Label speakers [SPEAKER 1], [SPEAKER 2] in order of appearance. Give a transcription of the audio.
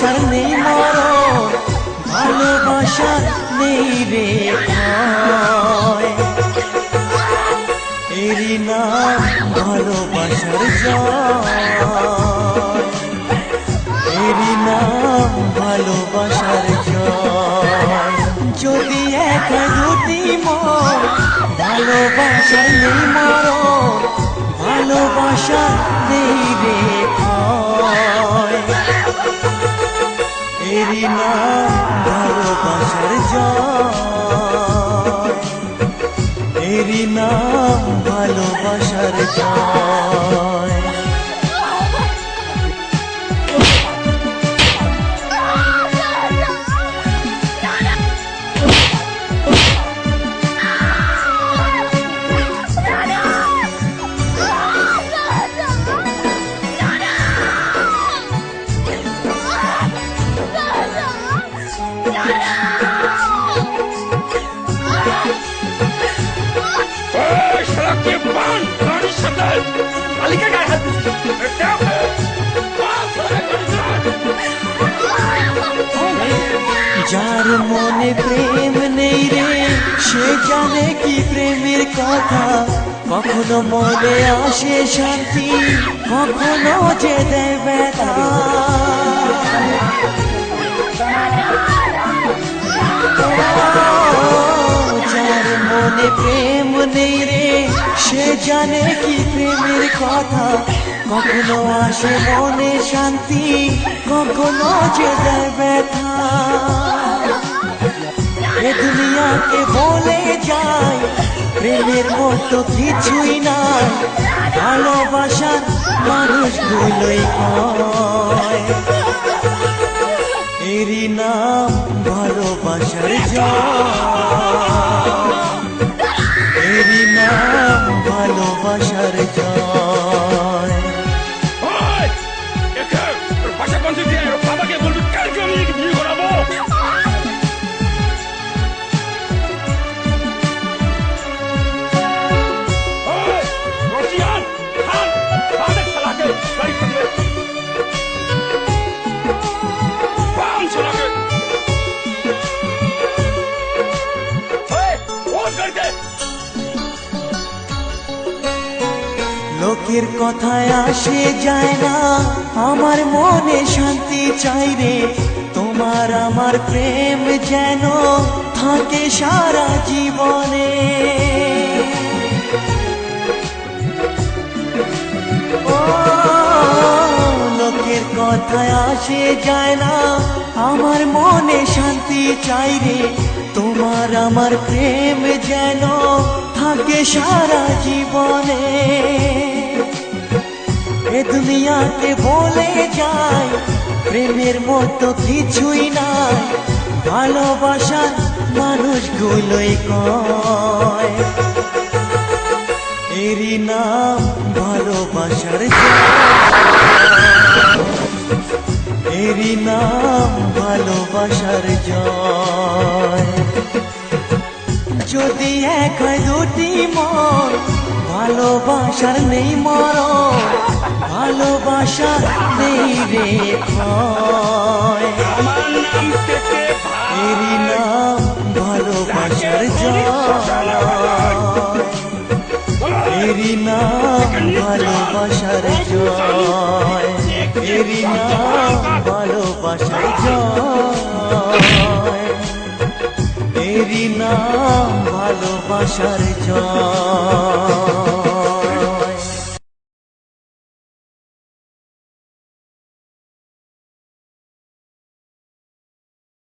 [SPEAKER 1] ভালোবাসার নেই মরণ, ভালোবাসার নেই রে ভয়। এরই নাম ভালোবাসার জয়, এরই নাম ভালোবাসার জয়। যদি এক দুটি মন, ভালোবাসার নেই মরণ, ভালোবাসার নেই রে ভয়। এরই নাম ভালোবাসার জয়, এরই নাম ভালোবাসার জয়। যার মনে প্রেম নেই রে, সে জানে কি প্রেমের কথা। কখনো মনে আসে শান্তি, কখনো যে দেয় ব্যথা। যার মনে প্রেম নেই রে, সে জানে কি প্রেমের কথা। কখনো আসে মনে শান্তি, কখনো যে দেয় ব্যথা। এ দুনিয়াকে বলে যায় প্রেমের মতো কিছুই নাই, ভালোবাসার মানুষগুলোই কয়। এরই নাম ভালোবাসার জয়, এরই নাম ভালোবাসার জয়। লোকের কথায় আসে যায় না, আমার মনে শান্তি চাই রে। তোমার আমার প্রেম যেন থাকে সারা জীবনে। ও লোকের কথায় আসে যায় না, আমার মনে শান্তি চাই রে। তোমার আমার প্রেম যেন থাকে সারা জীবনে। এ দুনিয়াকে বলে যায় প্রেমের মতো কিছুই নাই, ভালোবাসার মানুষগুলোই কয়। এরই নাম ভালোবাসার জয়, এরই নাম ভালোবাসার জয়। যদি এক দুটি মন, ভালোবাসার নেই মরণ, ভালোবাসার নেই রে ভয়। এরই নাম ভালোবাসার জয়, এরই নাম ভালোবাসার জয়, এরই নাম ভালোবাসার জয়, এরই নাম ভালোবাসার জয়।